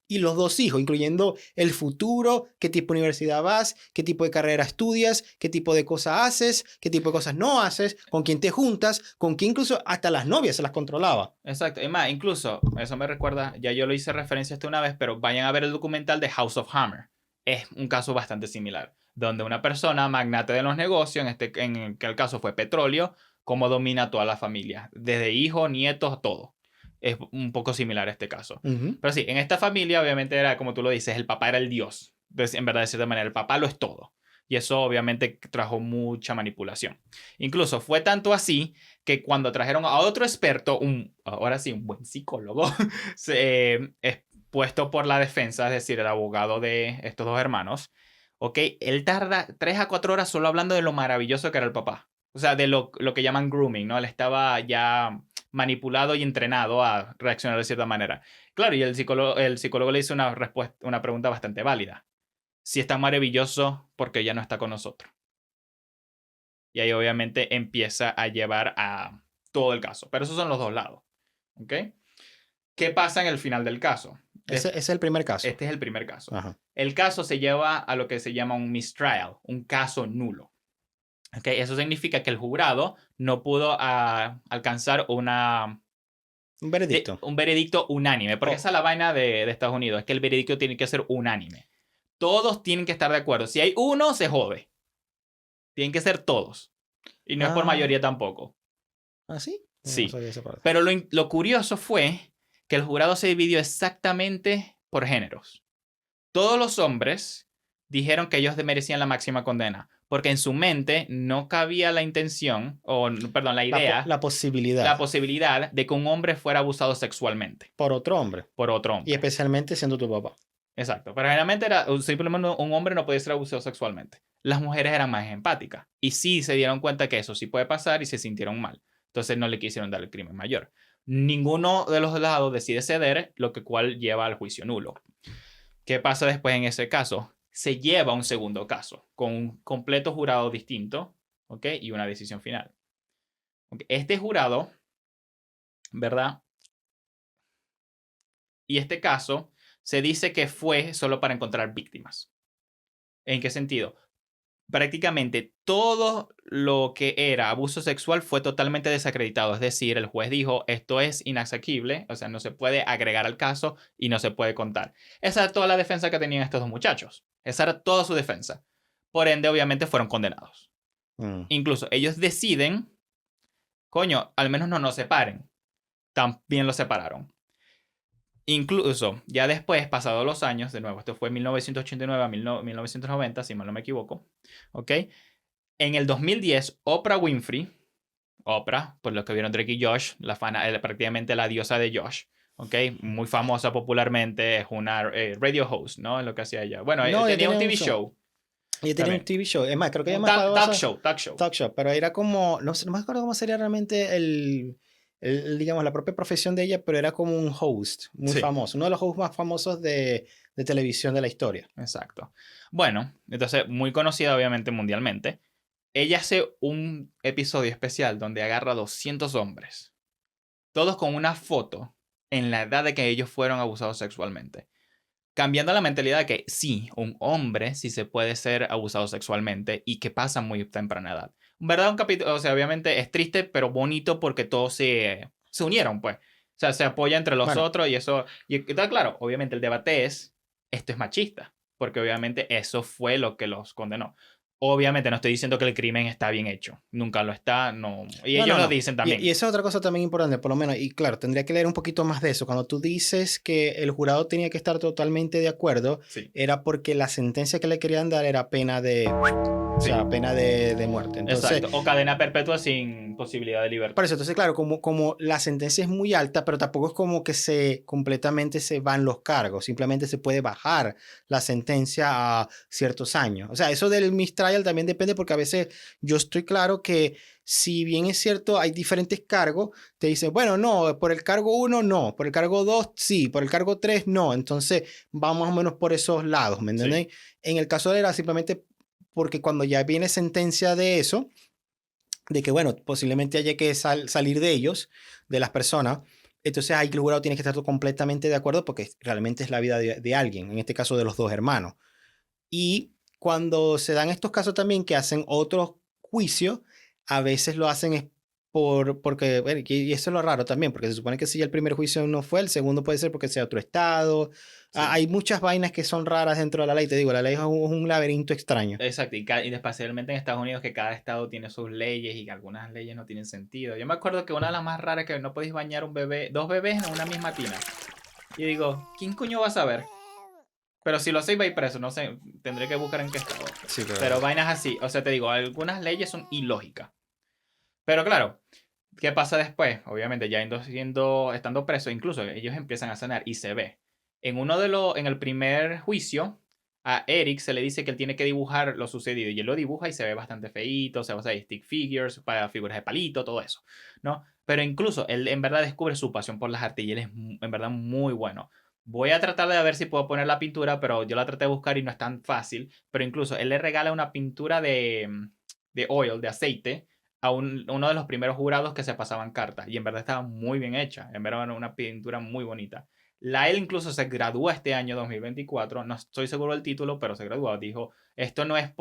y los dos hijos, incluyendo el futuro, qué tipo de universidad vas, qué tipo de carrera estudias, qué tipo de cosas haces, qué tipo de cosas no haces, con quién te juntas, con quién incluso hasta las novias se las controlaba. Exacto. Es más, incluso, eso me recuerda, ya yo lo hice referencia a esto una vez, pero vayan a ver el documental de House of Hammer. Es un caso bastante similar, donde una persona, magnate de los negocios, en que el caso fue petróleo, cómo domina a toda la familia, desde hijos, nietos, todo. Es un poco similar a este caso. Pero sí, en esta familia obviamente era, como tú lo dices, el papá era el dios. Entonces, en verdad, de cierta manera, el papá lo es todo. Y eso obviamente trajo mucha manipulación. Incluso fue tanto así que cuando trajeron a otro experto, ahora sí, un buen psicólogo, puesto por la defensa, es decir, el abogado de estos dos hermanos, ¿ok? Él tarda 3 a 4 horas solo hablando de lo maravilloso que era el papá. O sea, de lo que llaman grooming, ¿no? Él estaba ya manipulado y entrenado a reaccionar de cierta manera. Claro, y el psicólogo le hizo una pregunta bastante válida. Si es tan maravilloso, ¿por qué ya no está con nosotros? Y ahí obviamente empieza a llevar a todo el caso. Pero esos son los dos lados. ¿Ok? ¿Qué pasa en el final del caso? Ese es el primer caso. Este es el primer caso. Ajá. El caso se lleva a lo que se llama un mistrial, un caso nulo. Okay, eso significa que el jurado no pudo alcanzar un veredicto. Un veredicto unánime. Porque esa es la vaina de Estados Unidos. Es que el veredicto tiene que ser unánime. Todos tienen que estar de acuerdo. Si hay uno, se jode. Tienen que ser todos. Y no es por mayoría tampoco. ¿Ah, sí? Sí. No sabía esa parte. Pero lo curioso fue que el jurado se dividió exactamente por géneros. Todos los hombres dijeron que ellos merecían la máxima condena. Porque en su mente no cabía la intención, la idea. La posibilidad. La posibilidad de que un hombre fuera abusado sexualmente. Por otro hombre. Por otro hombre. Y especialmente siendo tu papá. Exacto. Pero generalmente simplemente un hombre no podía ser abusado sexualmente. Las mujeres eran más empáticas. Y sí se dieron cuenta que eso sí puede pasar y se sintieron mal. Entonces no le quisieron dar el crimen mayor. Ninguno de los lados decide ceder, lo cual lleva al juicio nulo. ¿Qué pasa después en ese caso? Se lleva un segundo caso con un completo jurado distinto, ¿ok? Y una decisión final. ¿Okay? Este jurado, ¿verdad? Y este caso se dice que fue solo para encontrar víctimas. ¿En qué sentido? Prácticamente todo lo que era abuso sexual fue totalmente desacreditado. Es decir, el juez dijo, esto es inasequible, o sea, no se puede agregar al caso y no se puede contar. Esa era toda la defensa que tenían estos dos muchachos. Esa era toda su defensa. Por ende, obviamente, fueron condenados. Incluso ellos deciden, coño, al menos no nos separen. También los separaron. Incluso, ya después, pasados los años, de nuevo, esto fue 1989 a 1990, si mal no me equivoco, ¿ok? En el 2010, Oprah Winfrey, Oprah, por lo que vieron Drake y Josh, prácticamente la diosa de Josh, ¿ok? Muy famosa popularmente, es una radio host, ¿no? Es lo que hacía ella. Bueno, ella tenía un TV show. Ella tenía un TV show. Es más, creo que ella Talk show. Pero era como, no me acuerdo cómo sería realmente digamos, la propia profesión de ella, pero era como un host muy famoso. Uno de los hosts más famosos de televisión de la historia. Exacto. Bueno, entonces, muy conocida obviamente mundialmente. Ella hace un episodio especial donde agarra a 200 hombres. Todos con una foto en la edad de que ellos fueron abusados sexualmente. Cambiando la mentalidad de que sí, un hombre sí se puede ser abusado sexualmente y que pasa muy temprana edad. ¿Verdad? Un capítulo, o sea, obviamente es triste, pero bonito porque todos se unieron, pues. O sea, se apoya entre los Bueno, otros y eso. Y está claro, obviamente el debate es, esto es machista, porque obviamente eso fue lo que los condenó. Obviamente no estoy diciendo que el crimen está bien hecho. Nunca lo está, no. Y no, ellos no, lo no. dicen Y también. esa es otra cosa también importante, por lo menos, y claro, tendría que leer un poquito más de eso. Cuando tú dices que el jurado tenía que estar totalmente de acuerdo, Sí, era porque la sentencia que le querían dar era pena o sí, sea, pena de muerte. Entonces, exacto. O cadena perpetua sin posibilidad de por libertad. eso, entonces, claro, como la sentencia es muy alta, pero tampoco es como que completamente se van los cargos, simplemente se puede bajar la sentencia a ciertos años. O sea, eso del mistrial también depende porque a veces yo estoy claro que si bien es cierto, hay diferentes cargos, te dicen, bueno, no, por el cargo 1 no, por el cargo 2 sí, por el cargo 3 no, entonces va más o menos por esos lados, ¿me Sí, entiendes? En el caso de él era simplemente porque cuando ya viene sentencia de eso, de que, bueno, posiblemente haya que salir de ellos, de las personas. Entonces ahí el jurado tiene que estar completamente de acuerdo porque realmente es la vida de alguien, en este caso de los dos hermanos. Y cuando se dan estos casos también que hacen otros juicios, a veces lo hacen es porque, bueno, y eso es lo raro también, porque se supone que si el primer juicio no fue, el segundo puede ser porque sea otro estado. sí. Hay muchas vainas que son raras dentro de la ley, te digo, la ley es un laberinto extraño. Exacto, y especialmente en Estados Unidos que cada estado tiene sus leyes y que algunas leyes no tienen sentido. Yo me acuerdo que una de las más raras es que no podéis bañar un bebé, dos bebés en una misma tina. Y digo, ¿quién coño va a saber? Pero si lo hacéis vais preso, no sé, tendré que buscar en qué estado. Sí, Pero pero... vainas así, o sea, te digo, algunas leyes son ilógicas. Pero claro, ¿qué pasa después? Obviamente ya estando preso, incluso ellos empiezan a sanar y se ve. En el primer juicio, a Eric se le dice que él tiene que dibujar lo sucedido y él lo dibuja y se ve bastante feíto, se va a hacer stick figures, para figuras de palito, todo eso, ¿no? Pero incluso él en verdad descubre su pasión por las artes y él es en verdad muy bueno. Voy a tratar de ver si puedo poner la pintura, pero yo la traté de buscar y no es tan fácil. Pero incluso él le regala una pintura de oil, de aceite, a uno de los primeros jurados que se pasaban cartas. Y en verdad estaba muy bien hecha. En verdad era una pintura muy bonita. Él incluso se graduó este año 2024. No estoy seguro del título, pero se graduó. Dijo, esto no es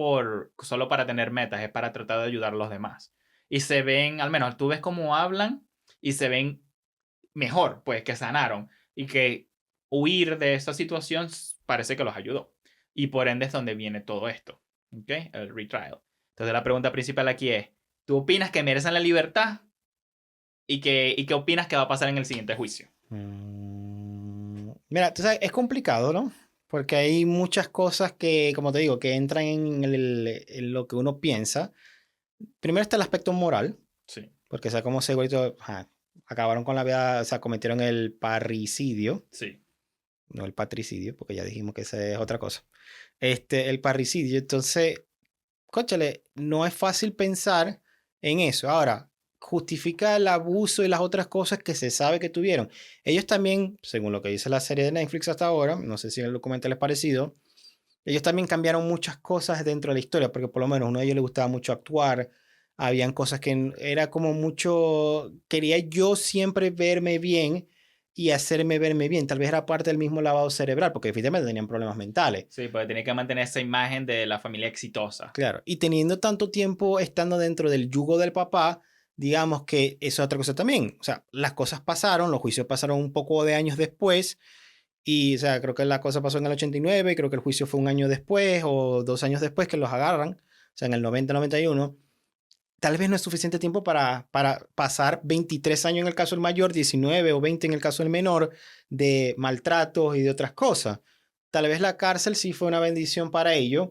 solo para tener metas, es para tratar de ayudar a los demás. Y se ven, al menos tú ves cómo hablan y se ven mejor, pues que sanaron. Y que huir de esa situación parece que los ayudó. Y por ende es donde viene todo esto. ¿Ok? El retrial. Entonces la pregunta principal aquí es, ¿tú opinas que merecen la libertad? ¿Y qué opinas que va a pasar en el siguiente juicio? Mira, tú sabes, es complicado, ¿no? Porque hay muchas cosas que, como te digo, que entran en lo que uno piensa. Primero está el aspecto moral, Sí, porque, o sea, como segurito, acabaron con la vida, o sea, cometieron el parricidio, sí, no el patricidio, porque ya dijimos que esa es otra cosa. El parricidio, entonces, cónchale, no es fácil pensar en eso. Ahora, justifica el abuso y las otras cosas que se sabe que tuvieron. Ellos también, según lo que dice la serie de Netflix hasta ahora, no sé si el documental es parecido, ellos también cambiaron muchas cosas dentro de la historia, porque por lo menos a uno de ellos le gustaba mucho actuar, habían cosas que era como mucho, quería yo siempre verme bien y hacerme verme bien, tal vez era parte del mismo lavado cerebral, porque efectivamente tenían problemas mentales. sí, porque tenía que mantener esa imagen de la familia exitosa. Claro, y teniendo tanto tiempo estando dentro del yugo del papá, digamos que eso es otra cosa también. O sea, las cosas pasaron, los juicios pasaron un poco de años después, y o sea, creo que la cosa pasó en el 89, creo que el juicio fue un año después o 2 años después que los agarran, o sea, en el 90-91. Tal vez no es suficiente tiempo para pasar 23 años en el caso del mayor, 19 o 20 en el caso del menor, de maltratos y de otras cosas. Tal vez la cárcel sí fue una bendición para ellos.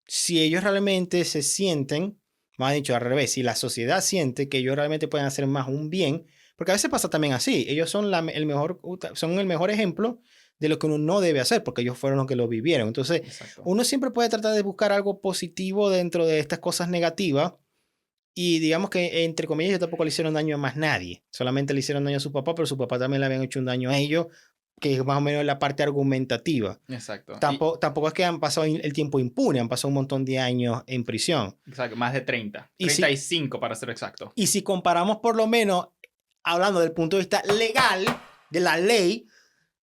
Si ellos realmente se sienten, más dicho, al revés, si la sociedad siente que ellos realmente pueden hacer más un bien, porque a veces pasa también así, ellos son son el mejor ejemplo de lo que uno no debe hacer, porque ellos fueron los que lo vivieron. Entonces, Exacto. uno siempre puede tratar de buscar algo positivo dentro de estas cosas negativas y digamos que, entre comillas, ellos tampoco le hicieron daño a más nadie. Solamente le hicieron daño a su papá, pero su papá también le habían hecho un daño a ellos, que es más o menos la parte argumentativa. Exacto. Tampoco es que han pasado el tiempo impune, han pasado un montón de años en prisión. Exacto, más de 30. Y treinta y si, cinco para ser exacto. y si comparamos por lo menos, hablando del punto de vista legal, de la ley,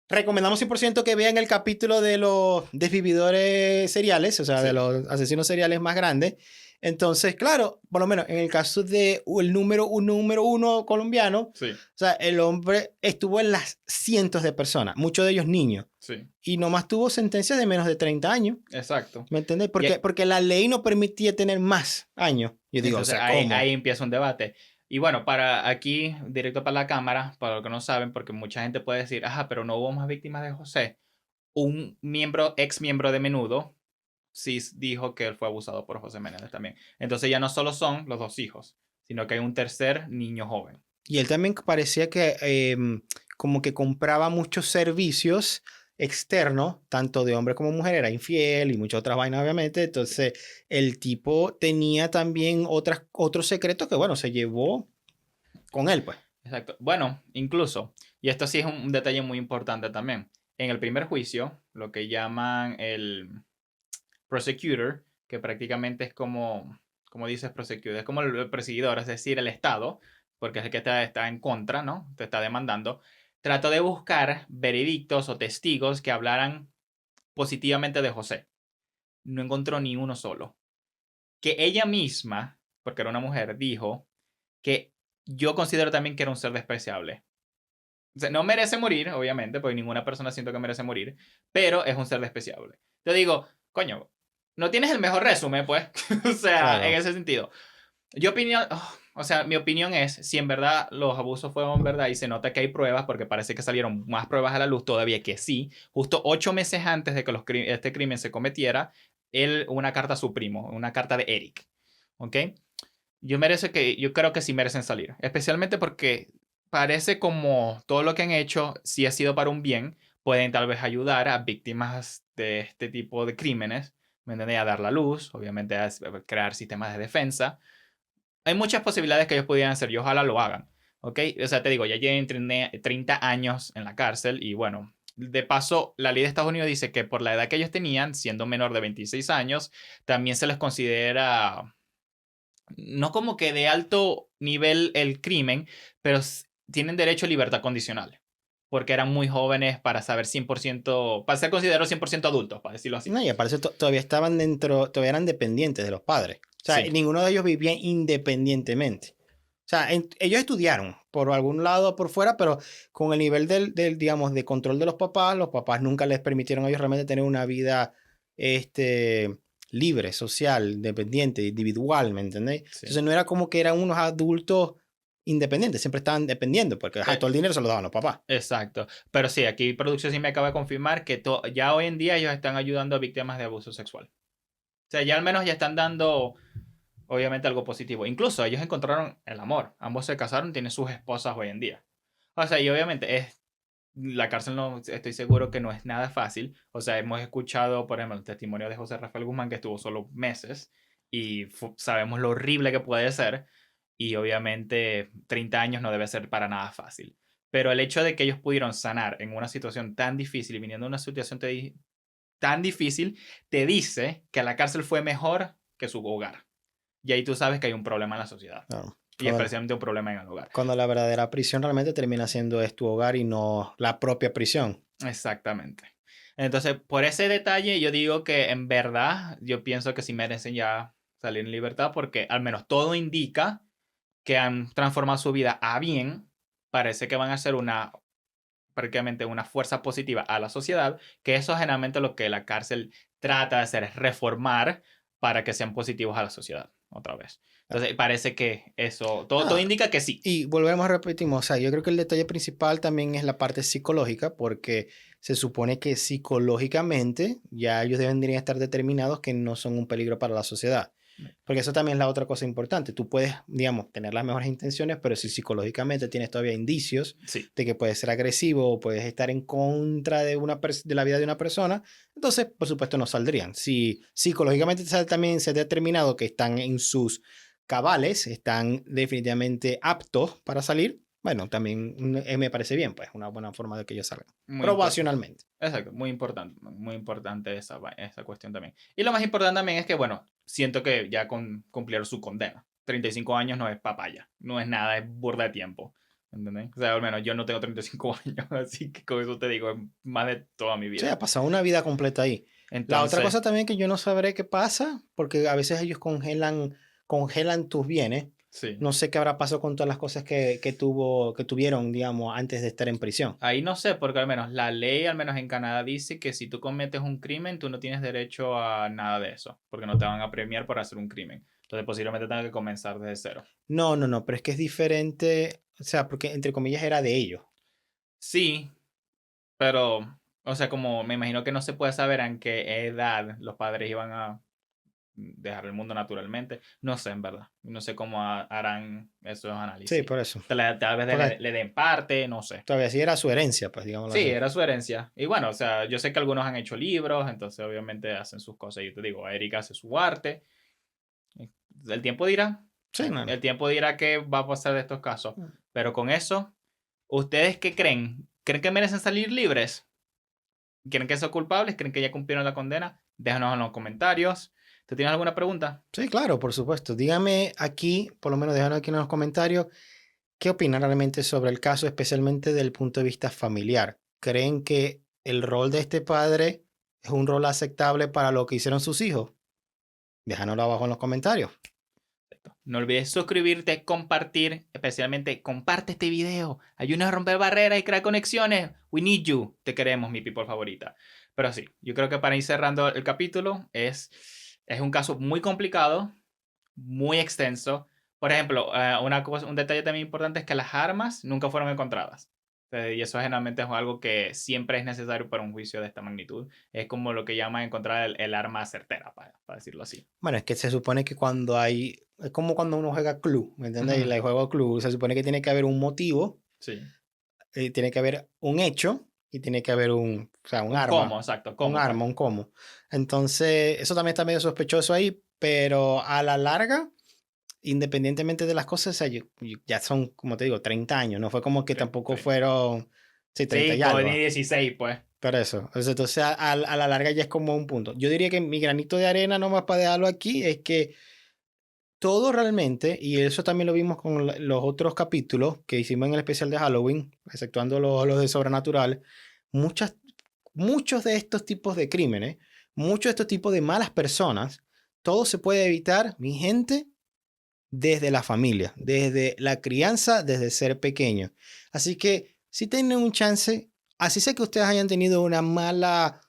recomendamos 100% que vean el capítulo de los desvividores seriales, o sea, de Sí, los asesinos seriales más grandes. Entonces, claro, por lo menos en el caso de el número uno colombiano, o sí, sea, el hombre estuvo en las cientos de personas, muchos de ellos niños, sí, y nomás tuvo sentencias de menos de 30 años. exacto. ¿Me entiendes? Y Porque la ley no permitía tener más años. Yo digo, o entonces sea, ahí ¿cómo? empieza un debate. Y bueno, para aquí, directo para la cámara, para los que no saben, porque mucha gente puede decir, ajá, pero no hubo más víctimas de José. Un miembro, ex miembro de Menudo, sí dijo que él fue abusado por José Menéndez también. Entonces ya no solo son los dos hijos, sino que hay un tercer niño joven. Y él también parecía que como que compraba muchos servicios externos, tanto de hombre como mujer, era infiel y muchas otras vainas, obviamente. Entonces, el tipo tenía también otros secretos que, bueno, se llevó con él, pues. Exacto. Bueno, incluso, y esto sí es un detalle muy importante también. En el primer juicio, lo que llaman el prosecutor, que prácticamente es como dices prosecutor, es como el perseguidor, es decir, el Estado, porque es el que está en contra, ¿no? Te está demandando. Trató de buscar veredictos o testigos que hablaran positivamente de José. No encontró ni uno solo. Que ella misma, porque era una mujer, dijo que yo considero también que era un ser despreciable. O sea, no merece morir, obviamente, porque ninguna persona siento que merece morir, pero es un ser despreciable. Te digo, coño, no tienes el mejor resumen, pues. O sea, en Claro. ese sentido. Yo opinión, o sea, mi opinión es, si en verdad los abusos fueron verdad y se nota que hay pruebas, porque parece que salieron más pruebas a la luz todavía que sí, justo 8 meses antes de que este crimen se cometiera, él, una carta a su primo, una carta de Eric, ¿ok? Yo creo que sí merecen salir, especialmente porque parece como todo lo que han hecho, si ha sido para un bien, pueden tal vez ayudar a víctimas de este tipo de crímenes, ¿me entiendes? A dar la luz, obviamente a crear sistemas de defensa. Hay muchas posibilidades que ellos pudieran hacer y ojalá lo hagan, ¿ok? O sea, te digo, ya lleven 30 años en la cárcel y bueno, de paso, la ley de Estados Unidos dice que por la edad que ellos tenían, siendo menor de 26 años, también se les considera no como que de alto nivel el crimen, pero tienen derecho a libertad condicional, porque eran muy jóvenes para saber 100%, para ser considerados 100% adultos, para decirlo así. No, y aparte todavía estaban dentro, todavía eran dependientes de los padres. O sea, Sí, ninguno de ellos vivía independientemente. O sea, ellos estudiaron por algún lado por fuera, pero con el nivel digamos, de control de los papás nunca les permitieron a ellos realmente tener una vida este, libre, social, independiente, individual, ¿me entendéis? sí. Entonces no era como que eran unos adultos independientes, siempre estaban dependiendo, porque ajá, todo Eh, el dinero se lo daban los papás. exacto. Pero sí, aquí producción sí me acaba de confirmar que ya hoy en día ellos están ayudando a víctimas de abuso sexual. O sea, ya al menos ya están dando, obviamente, algo positivo. Incluso ellos encontraron el amor. Ambos se casaron, tienen sus esposas hoy en día. O sea, y obviamente la cárcel no, estoy seguro que no es nada fácil. O sea, hemos escuchado, por ejemplo, el testimonio de José Rafael Guzmán, que estuvo solo meses, y sabemos lo horrible que puede ser. Y obviamente 30 años no debe ser para nada fácil. Pero el hecho de que ellos pudieron sanar en una situación tan difícil y viniendo de una situación tan difícil, te dice que la cárcel fue mejor que su hogar. Y ahí tú sabes que hay un problema en la sociedad. Claro. Y especialmente un problema en el hogar. Cuando la verdadera prisión realmente termina siendo es tu hogar y no la propia prisión. Exactamente. Entonces, por ese detalle, yo digo que en verdad, yo pienso que sí merecen ya salir en libertad porque al menos todo indica que han transformado su vida a bien. Parece que van a ser prácticamente una fuerza positiva a la sociedad, que eso es generalmente lo que la cárcel trata de hacer, es reformar para que sean positivos a la sociedad, otra vez. Entonces, parece que eso, todo Ah, indica que sí. y volvemos a repetimos, o sea, yo creo que el detalle principal también es la parte psicológica, porque se supone que psicológicamente ya ellos deberían estar determinados que no son un peligro para la sociedad. Porque eso también es la otra cosa importante. Tú puedes, digamos, tener las mejores intenciones, pero si psicológicamente tienes todavía indicios Sí. de que puedes ser agresivo o puedes estar en contra de, de la vida de una persona, entonces, por supuesto, no saldrían. Si psicológicamente también se ha determinado que están en sus cabales, están definitivamente aptos para salir, bueno, también me parece bien, pues, una buena forma de que ellos salgan. Muy importante. Probacionalmente. Exacto, muy importante esa cuestión también. Y lo más importante también es que, bueno, siento que ya cumplieron su condena. 35 años no es papaya, no es nada, es burda de tiempo. ¿Entendés? O sea, al menos yo no tengo 35 años, así que con eso te digo, es más de toda mi Sí, vida. ha pasado una vida completa ahí. La otra Entonces, cosa también que yo no sabré qué pasa, porque a veces ellos congelan tus bienes. sí. No sé qué habrá pasado con todas las cosas que tuvieron, digamos, antes de estar en prisión. Ahí no sé, porque al menos la ley, al menos en Canadá, dice que si tú cometes un crimen, tú no tienes derecho a nada de eso, porque no te van a premiar por hacer un crimen. Entonces posiblemente tengas que comenzar desde cero. No, pero es que es diferente, o sea, porque entre comillas era de ellos. Sí, pero, o sea, como me imagino que no se puede saber en qué edad los padres iban a dejar el mundo naturalmente. No sé, en verdad. No sé cómo harán esos Sí, análisis. por eso. Tal vez Porque le den parte, no sé. todavía sí era su herencia, pues, digámoslo Sí, así. era su herencia. Y bueno, o sea, yo sé que algunos han hecho libros, entonces obviamente hacen sus cosas. Yo te digo, Eric hace su arte. El tiempo dirá. Sí, no. El tiempo dirá qué va a pasar de estos casos. Pero con eso, ¿ustedes qué creen? ¿Creen que merecen salir libres? ¿Creen que son culpables? ¿Creen que ya cumplieron la condena? Déjanos en los comentarios. ¿Tú tienes alguna pregunta? Sí, claro, por supuesto. Dígame aquí, por lo menos déjanos aquí en los comentarios, ¿qué opinan realmente sobre el caso, especialmente desde el punto de vista familiar? ¿Creen que el rol de este padre es un rol aceptable para lo que hicieron sus hijos? Déjanoslo abajo en los comentarios. No olvides suscribirte, compartir, especialmente comparte este video. Ayúdanos a romper barreras y crear conexiones. We need you. Te queremos, mi people favorita. Pero sí, yo creo que para ir cerrando el capítulo es un caso muy complicado, muy extenso. Por ejemplo, un detalle también importante es que las armas nunca fueron encontradas. Y eso generalmente es algo que siempre es necesario para un juicio de esta magnitud. Es como lo que llaman encontrar el arma certera, para decirlo así. Bueno, es que se supone que cuando es como cuando uno juega Club, ¿me entiendes? Y Ujú. el juego Club, se supone que tiene que haber un motivo, Sí. tiene que haber un hecho y tiene que haber o sea, un Un arma, cómo, exacto, cómo, pues. un cómo. Entonces, eso también está medio sospechoso ahí, pero a la larga, independientemente de las cosas, o sea, ya son, como te digo, 30 años, no fue como que Sí, tampoco sí. fueron, sí, 30 y 5 ni algo. 16, pues. Pero eso, entonces a la larga ya es como un punto. Yo diría que mi granito de arena, nomás para dejarlo aquí, es que todo realmente, y eso también lo vimos con los otros capítulos que hicimos en el especial de Halloween, exceptuando los de Sobrenatural, muchos de estos tipos de crímenes, muchos de estos tipos de malas personas, todo se puede evitar, mi gente, desde la familia, desde la crianza, desde ser pequeño. Así que si tienen un chance, así sé que ustedes hayan tenido una mala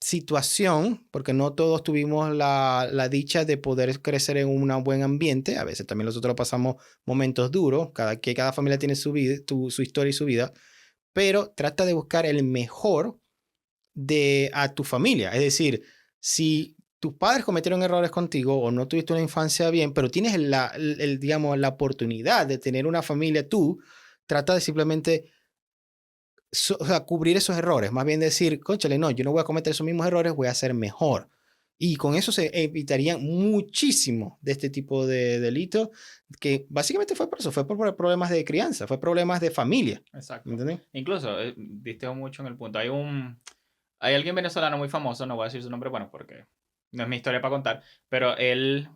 situación, porque no todos tuvimos la dicha de poder crecer en un buen ambiente, a veces también nosotros pasamos momentos duros, cada familia tiene su vida, su historia y su vida, pero trata de buscar el mejor a tu familia. Es decir, si tus padres cometieron errores contigo o no tuviste una infancia bien, pero tienes digamos, la oportunidad de tener una familia, tú trata de simplemente o sea, cubrir esos errores. Más bien decir, cónchale, no, yo no voy a cometer esos mismos errores, voy a ser mejor. Y con eso se evitarían muchísimo de este tipo de delitos, que básicamente fue por eso, fue por problemas de crianza, fue problemas de familia. ¿Me Exacto. entiendes? Incluso, diste mucho en el punto. Hay alguien venezolano muy famoso, no voy a decir su nombre, bueno, porque no es mi historia para contar, pero él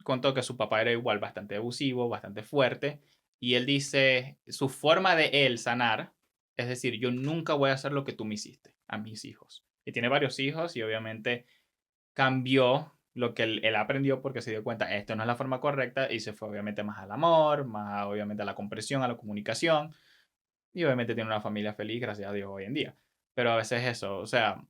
contó que su papá era igual bastante abusivo, bastante fuerte, y él dice, su forma de él sanar, es decir, yo nunca voy a hacer lo que tú me hiciste a mis hijos. Y tiene varios hijos y obviamente cambió lo que él aprendió porque se dio cuenta, esto no es la forma correcta y se fue obviamente más al amor, más obviamente a la comprensión, a la comunicación y obviamente tiene una familia feliz, gracias a Dios, hoy en día. Pero a veces eso, o sea,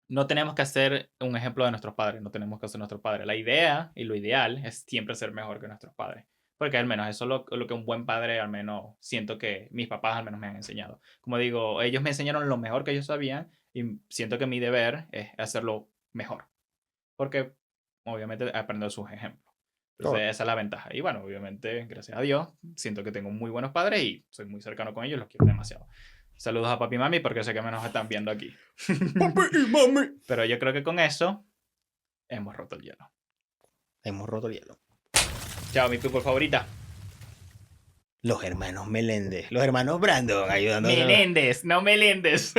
no tenemos que hacer un ejemplo de nuestros padres, no tenemos que ser nuestros padres. La idea y lo ideal es siempre ser mejor que nuestros padres. Porque al menos eso es lo que un buen padre, al menos siento que mis papás al menos me han enseñado. Como digo, ellos me enseñaron lo mejor que ellos sabían y siento que mi deber es hacerlo mejor. Porque obviamente aprendo sus ejemplos. Entonces esa es la ventaja. Y bueno, obviamente, gracias a Dios, siento que tengo muy buenos padres y soy muy cercano con ellos, los quiero demasiado. Saludos a papi y mami porque sé que me nos están viendo aquí. Papi y mami. Pero yo creo que con eso hemos roto el hielo. Hemos roto el hielo. Chao, mi people favorita. Los hermanos Meléndez, los hermanos Brandon ayudándonos. Meléndez, no Meléndez.